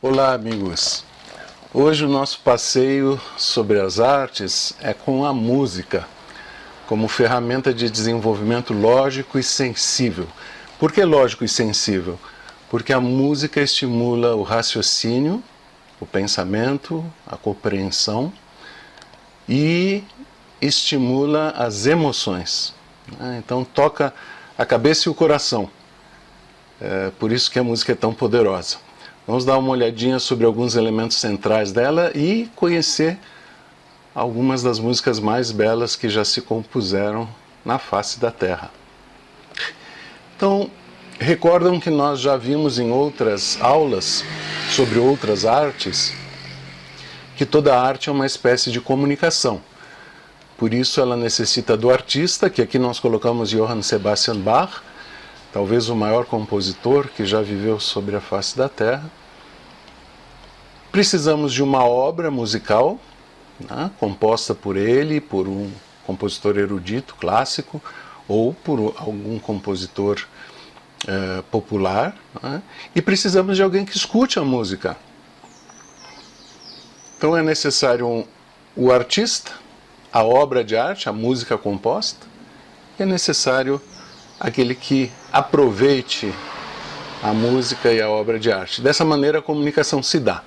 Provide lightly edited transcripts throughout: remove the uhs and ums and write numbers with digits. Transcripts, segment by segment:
Olá, amigos! Hoje o nosso passeio sobre as artes é com a música, como ferramenta de desenvolvimento lógico e sensível. Por que lógico e sensível? Porque a música estimula o raciocínio, o pensamento, a compreensão e estimula as emoções. Então toca a cabeça e o coração. É por isso que a música é tão poderosa. Vamos dar uma olhadinha sobre alguns elementos centrais dela e conhecer algumas das músicas mais belas que já se compuseram na face da Terra. Então, recordam que nós já vimos em outras aulas sobre outras artes que toda arte é uma espécie de comunicação. Por isso ela necessita do artista, que aqui nós colocamos Johann Sebastian Bach, talvez o maior compositor que já viveu sobre a face da Terra. Precisamos de uma obra musical, né, composta por ele, por um compositor erudito, clássico, ou por algum compositor popular, né, e precisamos de alguém que escute a música. Então é necessário o artista, a obra de arte, a música composta, e é necessário aquele que aproveite a música e a obra de arte. Dessa maneira a comunicação se dá.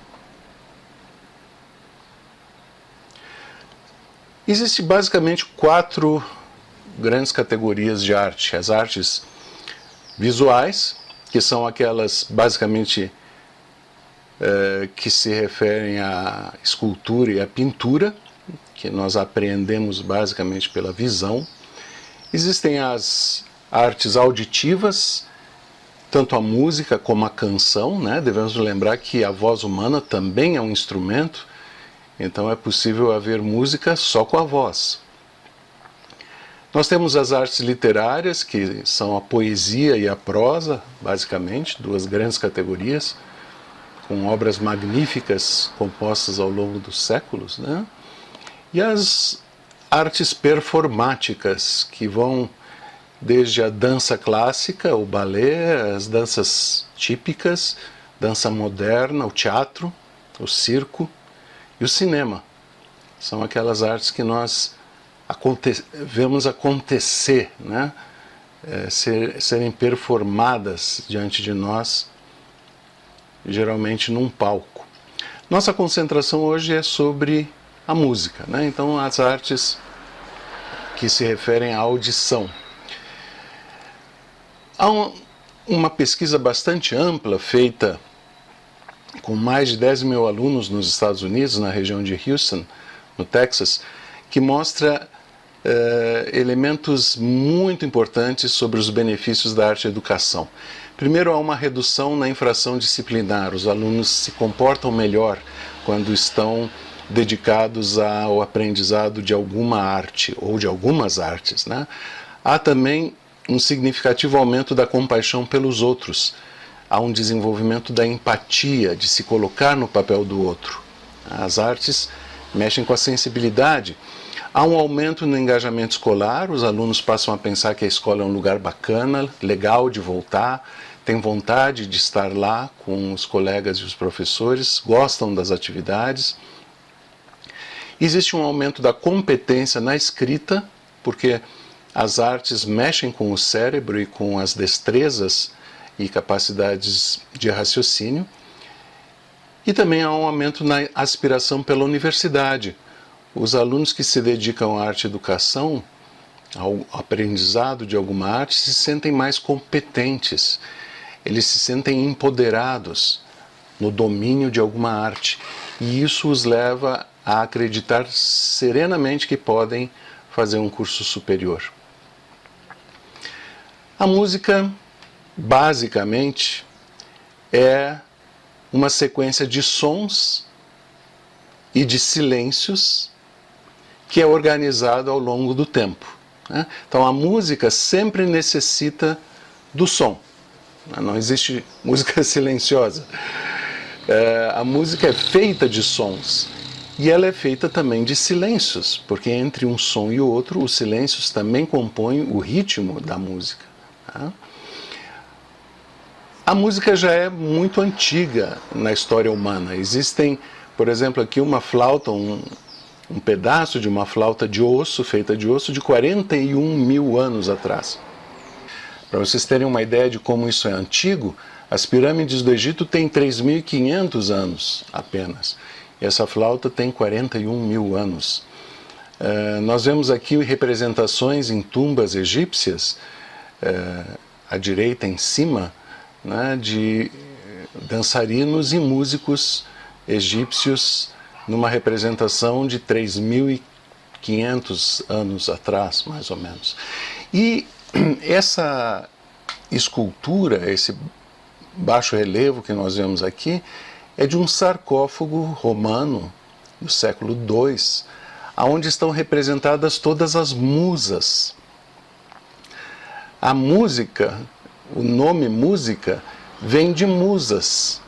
Existem basicamente 4 grandes categorias de arte. As artes visuais, que são aquelas basicamente que se referem à escultura e à pintura, que nós apreendemos basicamente pela visão. Existem as artes auditivas, tanto a música como a canção, né? Devemos lembrar que a voz humana também é um instrumento, então é possível haver música só com a voz. Nós temos as artes literárias, que são a poesia e a prosa, basicamente, 2 grandes categorias, com obras magníficas compostas ao longo dos séculos, né? E as artes performáticas, que vão desde a dança clássica, o balé, as danças típicas, dança moderna, o teatro, o circo e o cinema. São aquelas artes que nós vemos acontecer, né? Serem performadas diante de nós, geralmente num palco. Nossa concentração hoje é sobre a música, né? Então as artes que se referem à audição. Há uma pesquisa bastante ampla feita com mais de 10 mil alunos nos Estados Unidos, na região de Houston, no Texas, que mostra elementos muito importantes sobre os benefícios da arte e educação. Primeiro, há uma redução na infração disciplinar. Os alunos se comportam melhor quando estão dedicados ao aprendizado de alguma arte ou de algumas artes, né? Há também um significativo aumento da compaixão pelos outros. Há um desenvolvimento da empatia, de se colocar no papel do outro. As artes mexem com a sensibilidade. Há um aumento no engajamento escolar, os alunos passam a pensar que a escola é um lugar bacana, legal de voltar, têm vontade de estar lá com os colegas e os professores, gostam das atividades. Existe um aumento da competência na escrita, porque as artes mexem com o cérebro e com as destrezas e capacidades de raciocínio. E também há um aumento na aspiração pela universidade. Os alunos que se dedicam à arte e educação, ao aprendizado de alguma arte, se sentem mais competentes. Eles se sentem empoderados no domínio de alguma arte. E isso os leva a acreditar serenamente que podem fazer um curso superior. A música, basicamente, é uma sequência de sons e de silêncios que é organizado ao longo do tempo, né? Então a música sempre necessita do som. Não existe música silenciosa. A música é feita de sons e ela é feita também de silêncios, porque entre um som e o outro, os silêncios também compõem o ritmo da música, tá? A música já é muito antiga na história humana. Existem, por exemplo, aqui uma flauta, um pedaço de uma flauta de osso, feita de osso, de 41 mil anos atrás. Para vocês terem uma ideia de como isso é antigo, as pirâmides do Egito têm 3.500 anos apenas. E essa flauta tem 41 mil anos. Nós vemos aqui representações em tumbas egípcias, à direita em cima, né, de dançarinos e músicos egípcios numa representação de 3.500 anos atrás, mais ou menos. E essa escultura, esse baixo relevo que nós vemos aqui, é de um sarcófago romano do século II, onde estão representadas todas as musas. A música, o nome música, vem de musas,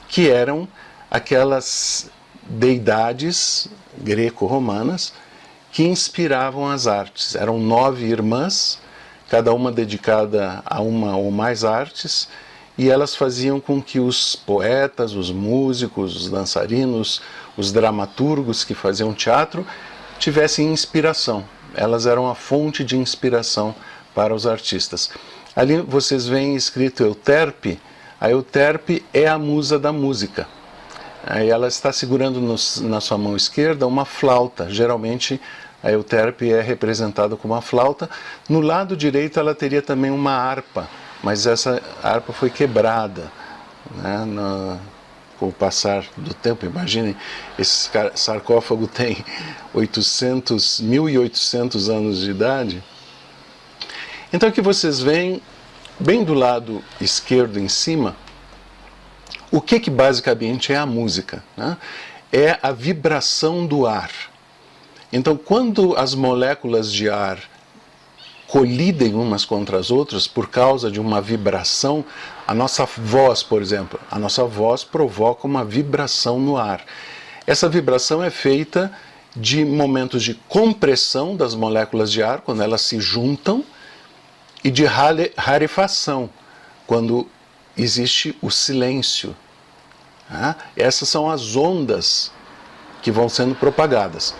que eram aquelas deidades greco-romanas que inspiravam as artes. Eram 9 irmãs, cada uma dedicada a uma ou mais artes, e elas faziam com que os poetas, os músicos, os dançarinos, os dramaturgos que faziam teatro tivessem inspiração. Elas eram a fonte de inspiração para os artistas. Ali vocês veem escrito Euterpe. A Euterpe é a musa da música. Aí ela está segurando na sua mão esquerda uma flauta. Geralmente a Euterpe é representada com uma flauta. No lado direito ela teria também uma harpa, mas essa harpa foi quebrada, né, com o passar do tempo. Imaginem, esse sarcófago tem 1.800 anos de idade. Então aqui vocês veem, bem do lado esquerdo em cima, o que basicamente é a música, né? É a vibração do ar. Então, quando as moléculas de ar colidem umas contra as outras por causa de uma vibração, a nossa voz, por exemplo, a nossa voz provoca uma vibração no ar. Essa vibração é feita de momentos de compressão das moléculas de ar, quando elas se juntam, e de rarefação, quando existe o silêncio. Essas são as ondas que vão sendo propagadas.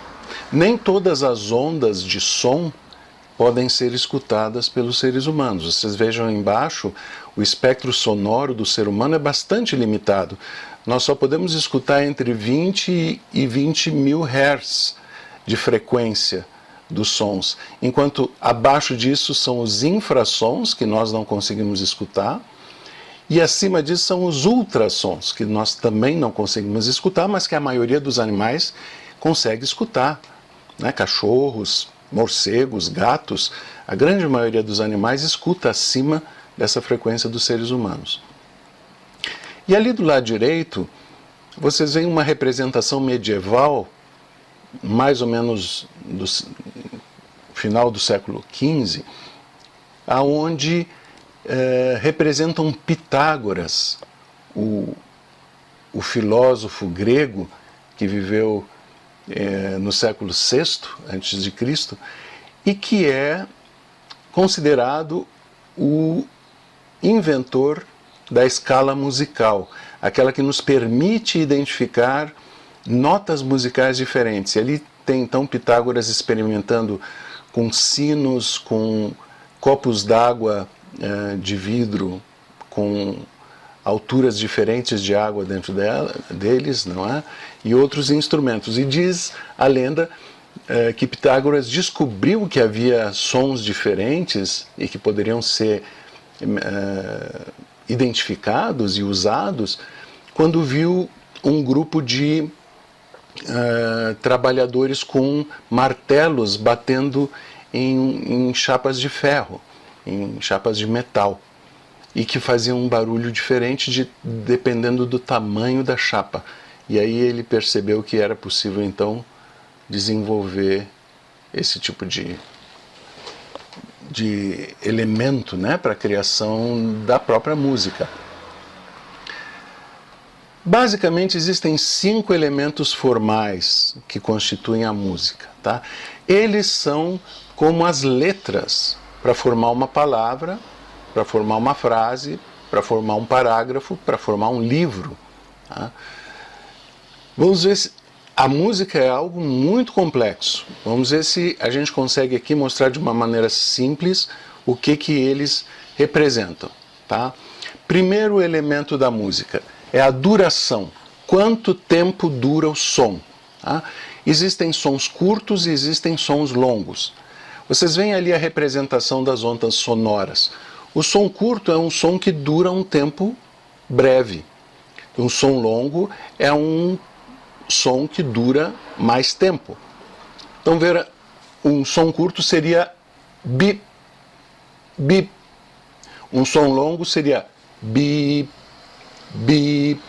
Nem todas as ondas de som podem ser escutadas pelos seres humanos. Vocês vejam embaixo, o espectro sonoro do ser humano é bastante limitado. Nós só podemos escutar entre 20 e 20 mil hertz de frequência dos sons, enquanto abaixo disso são os infrassons, que nós não conseguimos escutar, e acima disso são os ultrassons, que nós também não conseguimos escutar, mas que a maioria dos animais consegue escutar, né? Cachorros, morcegos, gatos, a grande maioria dos animais escuta acima dessa frequência dos seres humanos. E ali do lado direito, vocês veem uma representação medieval, mais ou menos do final do século XV, aonde representam Pitágoras, o filósofo grego que viveu no século VI a.C., e que é considerado o inventor da escala musical, aquela que nos permite identificar notas musicais diferentes. E ali tem então Pitágoras experimentando com sinos, com copos d'água de vidro, com alturas diferentes de água dentro deles, não é? E outros instrumentos. E diz a lenda que Pitágoras descobriu que havia sons diferentes e que poderiam ser identificados e usados quando viu um grupo de trabalhadores com martelos batendo em chapas de ferro, em chapas de metal, e que faziam um barulho diferente dependendo do tamanho da chapa. E aí ele percebeu que era possível então desenvolver esse tipo de elemento, né, para a criação da própria música. Basicamente existem 5 elementos formais que constituem a música, tá? Eles são como as letras para formar uma palavra, para formar uma frase, para formar um parágrafo, para formar um livro. Tá? Vamos ver se a música é algo muito complexo. Vamos ver se a gente consegue aqui mostrar de uma maneira simples o que eles representam. Tá? Primeiro elemento da música é a duração. Quanto tempo dura o som? Tá? Existem sons curtos e existem sons longos. Vocês veem ali a representação das ondas sonoras. O som curto é um som que dura um tempo breve. Um som longo é um som que dura mais tempo. Então, ver, um som curto seria bip, bip. Um som longo seria bip, bip.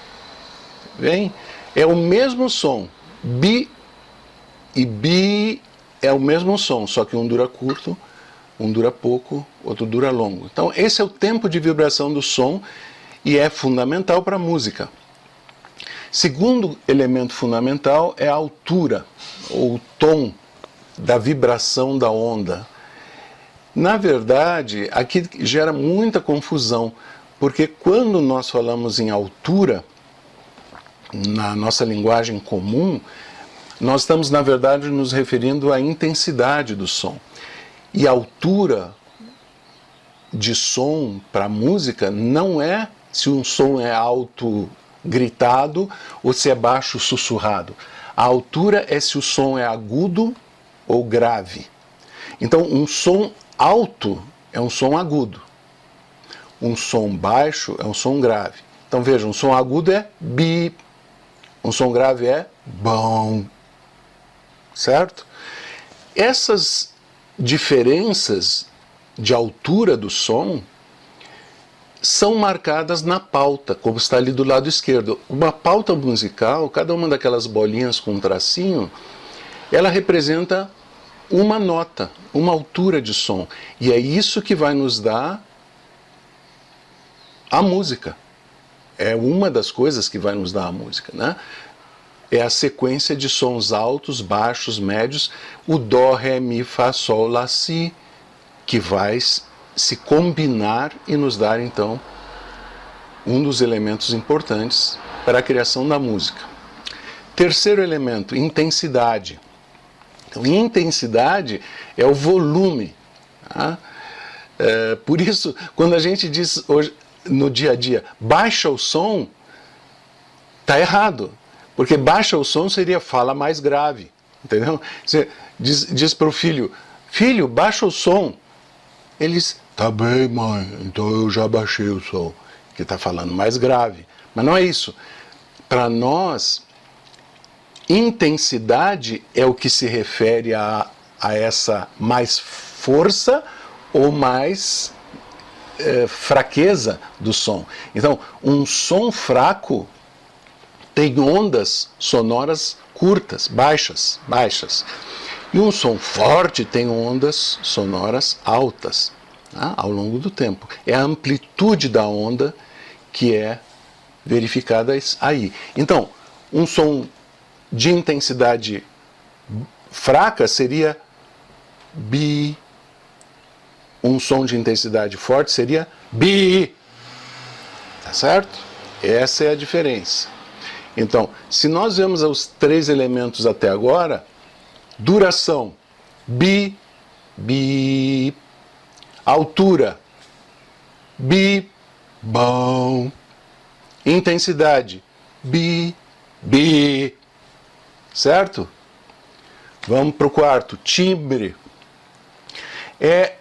Bem, é o mesmo som. Bi e bi é o mesmo som, só que um dura curto, um dura pouco, outro dura longo. Então, esse é o tempo de vibração do som e é fundamental para a música. Segundo elemento fundamental é a altura, ou tom da vibração da onda. Na verdade, aqui gera muita confusão, porque quando nós falamos em altura, na nossa linguagem comum, nós estamos, na verdade, nos referindo à intensidade do som. E a altura de som para música não é se um som é alto gritado ou se é baixo sussurrado. A altura é se o som é agudo ou grave. Então, um som alto é um som agudo. Um som baixo é um som grave. Então, veja, um som agudo é bi, um som grave é bom. Certo? Essas diferenças de altura do som são marcadas na pauta, como está ali do lado esquerdo. Uma pauta musical, cada uma daquelas bolinhas com um tracinho, ela representa uma nota, uma altura de som. E é isso que vai nos dar a música. É uma das coisas que vai nos dar a música, né? É a sequência de sons altos, baixos, médios, o dó, ré, mi, fá, sol, lá, si, que vai se combinar e nos dar, então, um dos elementos importantes para a criação da música. Terceiro elemento, intensidade. Então, intensidade é o volume. Tá? Por isso, quando a gente diz hoje, no dia a dia, baixa o som, está errado. Porque baixa o som seria fala mais grave, entendeu? Você diz para o filho, filho, baixa o som. Ele diz, tá bem, mãe, então eu já baixei o som, que está falando mais grave. Mas não é isso. Para nós, intensidade é o que se refere a essa mais força ou mais fraqueza do som. Então, um som fraco tem ondas sonoras curtas, baixas. E um som forte tem ondas sonoras altas, tá? Ao longo do tempo. É a amplitude da onda que é verificada aí. Então, um som de intensidade fraca seria bi. Um som de intensidade forte seria bi. Tá certo? Essa é a diferença. Então, se nós vemos os três elementos até agora, duração, bi, bi, altura, bi, bom, intensidade, bi, bi, certo? Vamos para o quarto, timbre. É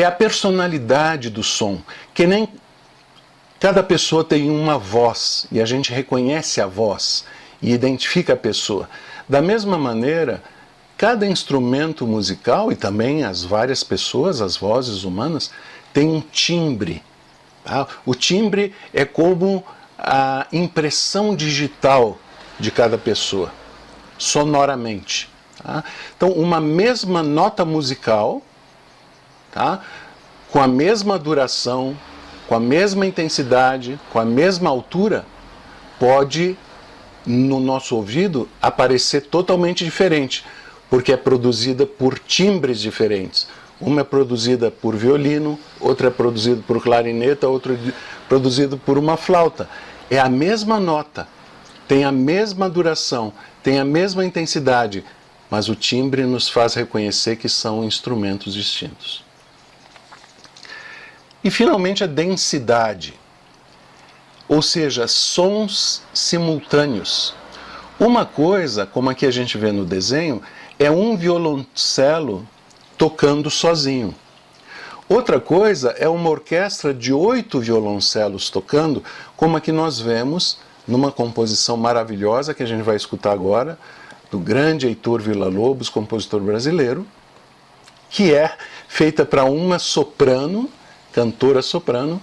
a personalidade do som, que nem cada pessoa tem uma voz e a gente reconhece a voz e identifica a pessoa. Da mesma maneira, cada instrumento musical e também as várias pessoas, as vozes humanas, tem um timbre. Tá? O timbre é como a impressão digital de cada pessoa, sonoramente. Tá? Então, uma mesma nota musical, tá? Com a mesma duração, com a mesma intensidade, com a mesma altura, pode, no nosso ouvido, aparecer totalmente diferente, porque é produzida por timbres diferentes. Uma é produzida por violino, outra é produzida por clarineta, outra é produzida por uma flauta. É a mesma nota, tem a mesma duração, tem a mesma intensidade, mas o timbre nos faz reconhecer que são instrumentos distintos. E finalmente a densidade, ou seja, sons simultâneos. Uma coisa, como aqui a gente vê no desenho, é um violoncelo tocando sozinho. Outra coisa é uma orquestra de 8 violoncelos tocando, como aqui nós vemos numa composição maravilhosa que a gente vai escutar agora, do grande Heitor Villa-Lobos, compositor brasileiro, que é feita para uma soprano, cantora soprano,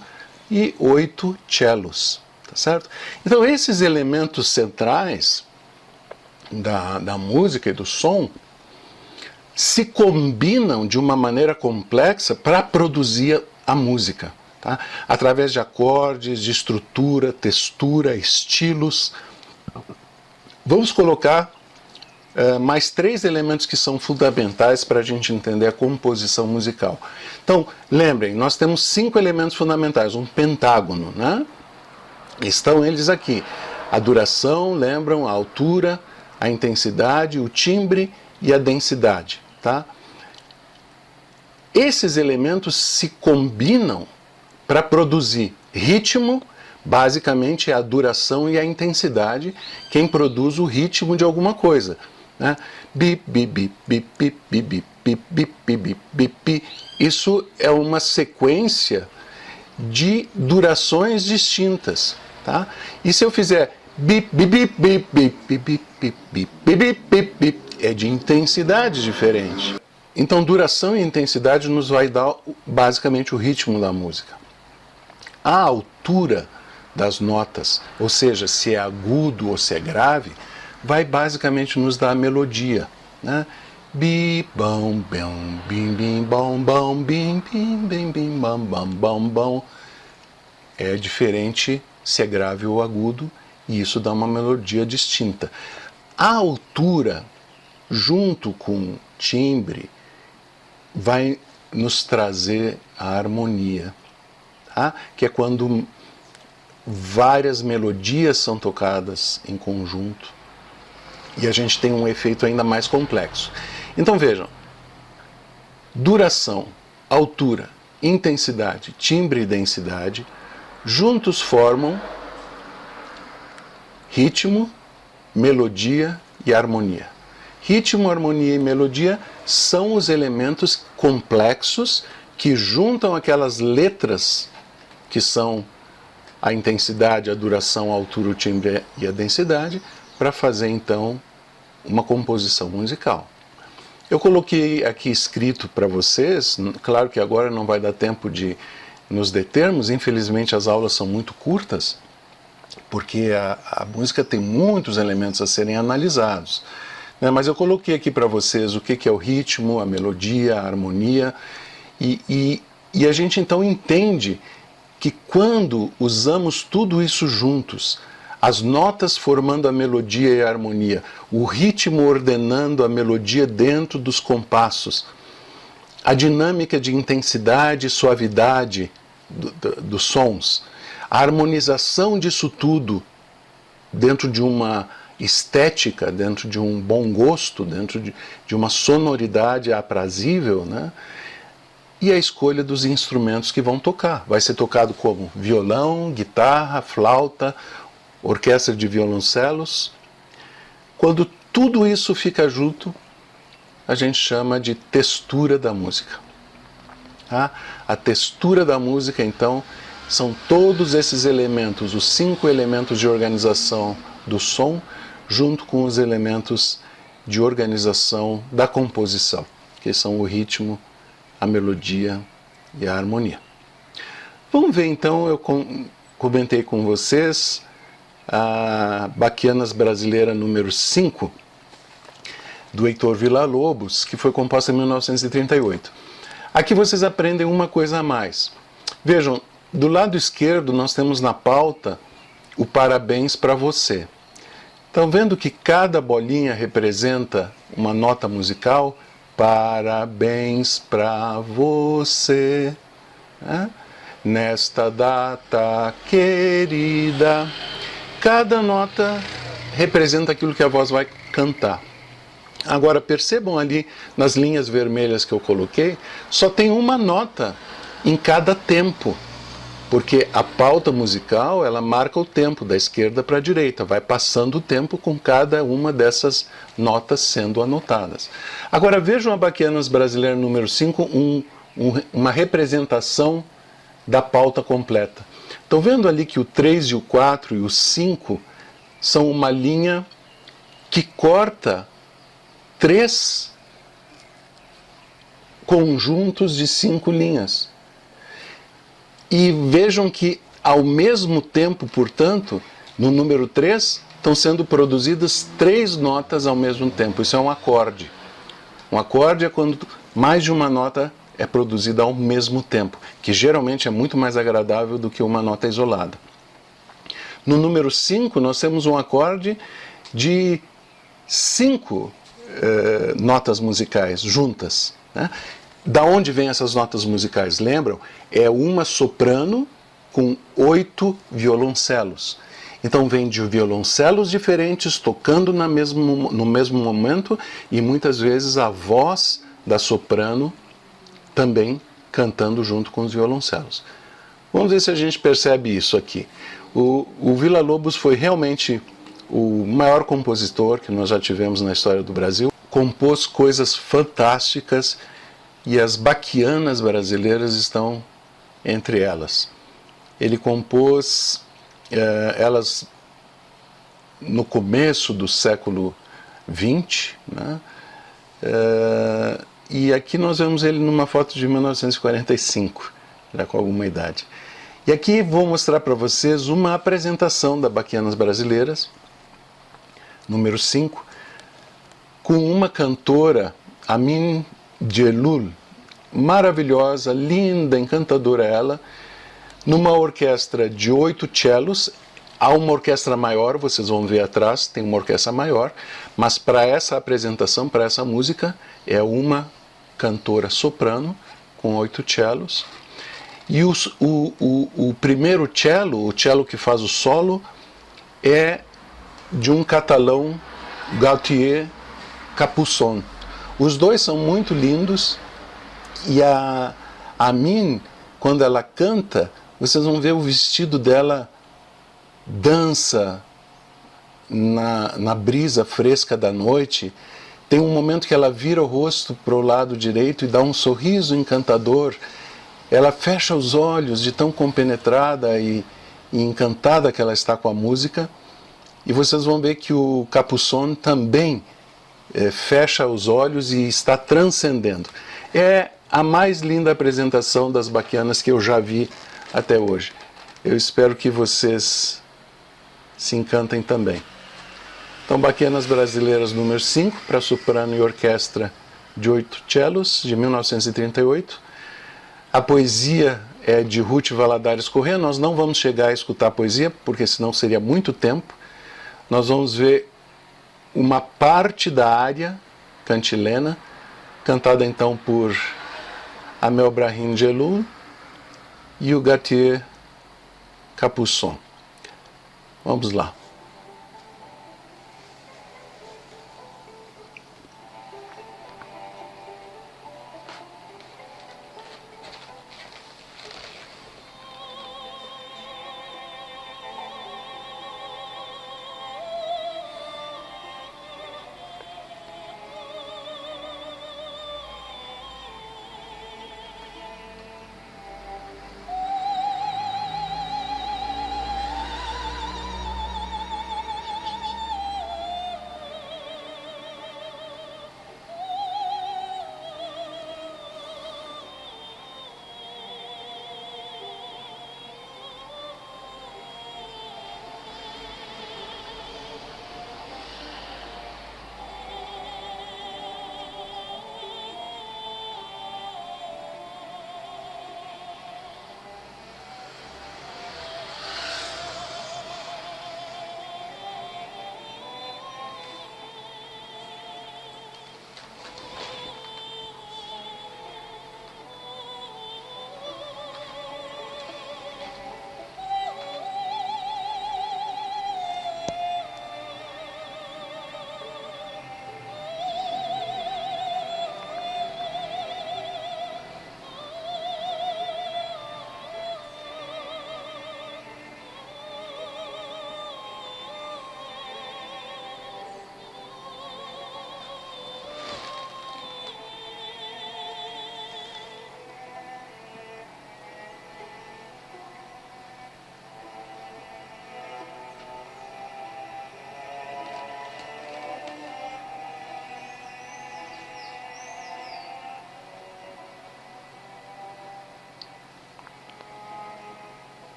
e 8 cellos, tá certo? Então esses elementos centrais da música e do som se combinam de uma maneira complexa para produzir a música, tá? Através de acordes, de estrutura, textura, estilos. Vamos colocar mais 3 elementos que são fundamentais para a gente entender a composição musical. Então, lembrem, nós temos 5 elementos fundamentais, um pentágono, né? Estão eles aqui. A duração, lembram, a altura, a intensidade, o timbre e a densidade. Tá? Esses elementos se combinam para produzir ritmo, basicamente é a duração e a intensidade quem produz o ritmo de alguma coisa. Né? Bip, bip, bip, bip, bip, bip, bip, bip, bip, bip, bip. Isso é uma sequência de durações distintas. Tá? E se eu fizer bip, bip, bip, bip, bip, bip, bip, bip, bip, bip, bip, bip, é de intensidade diferente. Então, duração e intensidade nos vai dar basicamente o ritmo da música. A altura das notas, ou seja, se é agudo ou se é grave, vai basicamente nos dar a melodia, né? Bi, bom, bom, bim, bim, bom, bom, bim, bim, bim, bim, bom, bom, bom, bom. É diferente se é grave ou agudo, e isso dá uma melodia distinta. A altura, junto com timbre, vai nos trazer a harmonia, tá? Que é quando várias melodias são tocadas em conjunto e a gente tem um efeito ainda mais complexo. Então vejam, duração, altura, intensidade, timbre e densidade juntos formam ritmo, melodia e harmonia. Ritmo, harmonia e melodia são os elementos complexos que juntam aquelas letras que são a intensidade, a duração, a altura, o timbre e a densidade para fazer então uma composição musical. Eu coloquei aqui escrito para vocês, claro que agora não vai dar tempo de nos determos, infelizmente as aulas são muito curtas, porque a música tem muitos elementos a serem analisados. Né? Mas eu coloquei aqui para vocês o que é o ritmo, a melodia, a harmonia, e a gente então entende que quando usamos tudo isso juntos, as notas formando a melodia e a harmonia, o ritmo ordenando a melodia dentro dos compassos, a dinâmica de intensidade e suavidade dos sons, a harmonização disso tudo dentro de uma estética, dentro de um bom gosto, dentro de uma sonoridade aprazível, né? E a escolha dos instrumentos que vão tocar. Vai ser tocado como violão, guitarra, flauta, orquestra de violoncelos. Quando tudo isso fica junto, a gente chama de textura da música. Tá? A textura da música, então, são todos esses elementos, os 5 elementos de organização do som, junto com os elementos de organização da composição, que são o ritmo, a melodia e a harmonia. Vamos ver então, eu comentei com vocês a Baquianas Brasileira número 5, do Heitor Villa-Lobos, que foi composta em 1938. Aqui vocês aprendem uma coisa a mais. Vejam, do lado esquerdo nós temos na pauta o parabéns para você. Estão vendo que cada bolinha representa uma nota musical? parabéns pra você, né? Nesta data querida. Cada nota representa aquilo que a voz vai cantar. Agora percebam ali nas linhas vermelhas que eu coloquei, só tem uma nota em cada tempo, porque a pauta musical ela marca o tempo da esquerda para a direita, vai passando o tempo com cada uma dessas notas sendo anotadas. Agora vejam a Baquianas Brasileira número 5, uma representação da pauta completa. Estão vendo ali que o 3 e o 4 e o 5 são uma linha que corta 3 conjuntos de 5 linhas. E vejam que, ao mesmo tempo, portanto, no número 3, estão sendo produzidas 3 notas ao mesmo tempo. Isso é um acorde. Um acorde é quando mais de uma nota é produzida ao mesmo tempo, que geralmente é muito mais agradável do que uma nota isolada. No número 5, nós temos um acorde de 5 notas musicais juntas, né? Da onde vêm essas notas musicais? Lembram? É uma soprano com 8 violoncelos. Então vem de violoncelos diferentes tocando no mesmo momento e muitas vezes a voz da soprano também cantando junto com os violoncelos. Vamos ver se a gente percebe isso aqui. O Villa-Lobos foi realmente o maior compositor que nós já tivemos na história do Brasil. Compôs coisas fantásticas e as baquianas brasileiras estão entre elas. Ele compôs elas no começo do século XX, né? E aqui nós vemos ele numa foto de 1945, já com alguma idade. E aqui vou mostrar para vocês uma apresentação da Baquianas Brasileiras, número 5, com uma cantora, Amin Djelloul, maravilhosa, linda, encantadora ela, numa orquestra de 8 cellos. Há uma orquestra maior, vocês vão ver atrás, tem uma orquestra maior, mas para essa apresentação, para essa música, é uma cantora soprano com 8 cellos. E o primeiro cello, o cello que faz o solo, é de um catalão, Gautier Capuçon. Os dois são muito lindos e a Amin, quando ela canta, vocês vão ver o vestido dela dança na brisa fresca da noite. Tem um momento que ela vira o rosto para o lado direito e dá um sorriso encantador. Ela fecha os olhos de tão compenetrada e encantada que ela está com a música. E vocês vão ver que o Capuçon também fecha os olhos e está transcendendo. É a mais linda apresentação das baquianas que eu já vi até hoje. Eu espero que vocês se encantem também. Então, Baquianas Brasileiras número 5, para soprano e orquestra de 8 cellos, de 1938. A poesia é de Ruth Valadares Corrêa. Nós não vamos chegar a escutar a poesia, porque senão seria muito tempo. Nós vamos ver uma parte da área cantilena, cantada então por Amel Brahim Djelloul e o Gautier Capuçon. Vamos lá.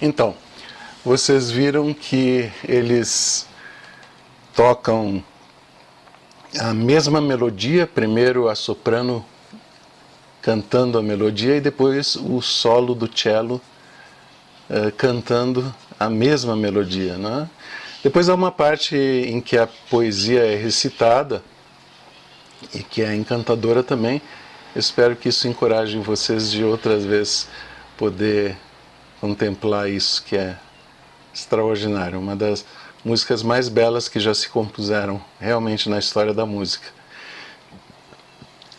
Então, vocês viram que eles tocam a mesma melodia, primeiro a soprano cantando a melodia e depois o solo do cello cantando a mesma melodia, né? Depois há uma parte em que a poesia é recitada e que é encantadora também. Eu espero que isso encoraje vocês de outras vezes poder contemplar isso, que é extraordinário, uma das músicas mais belas que já se compuseram realmente na história da música.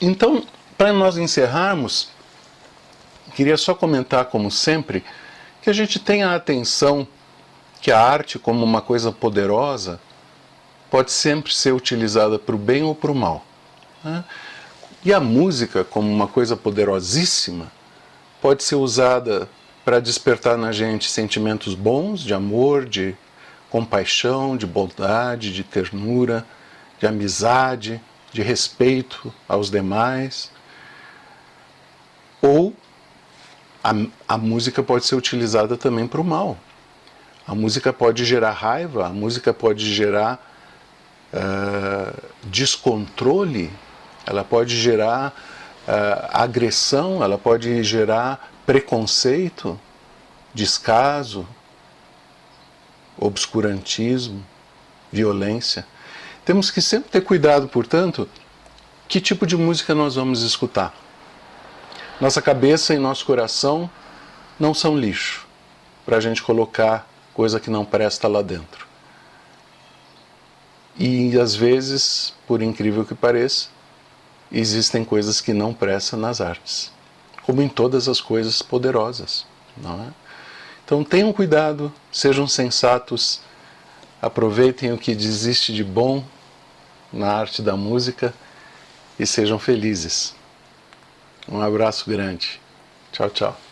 Então, para nós encerrarmos, queria só comentar, como sempre, que a gente tenha atenção que a arte, como uma coisa poderosa, pode sempre ser utilizada para o bem ou para o mal, né? E a música, como uma coisa poderosíssima, pode ser usada para despertar na gente sentimentos bons, de amor, de compaixão, de bondade, de ternura, de amizade, de respeito aos demais. Ou a música pode ser utilizada também para o mal. A música pode gerar raiva, a música pode gerar descontrole, ela pode gerar agressão, ela pode gerar preconceito, descaso, obscurantismo, violência. Temos que sempre ter cuidado, portanto, que tipo de música nós vamos escutar. Nossa cabeça e nosso coração não são lixo para a gente colocar coisa que não presta lá dentro. E às vezes, por incrível que pareça, existem coisas que não prestam nas artes, como em todas as coisas poderosas, não é? Então tenham cuidado, sejam sensatos, aproveitem o que existe de bom na arte da música e sejam felizes. Um abraço grande. Tchau, tchau.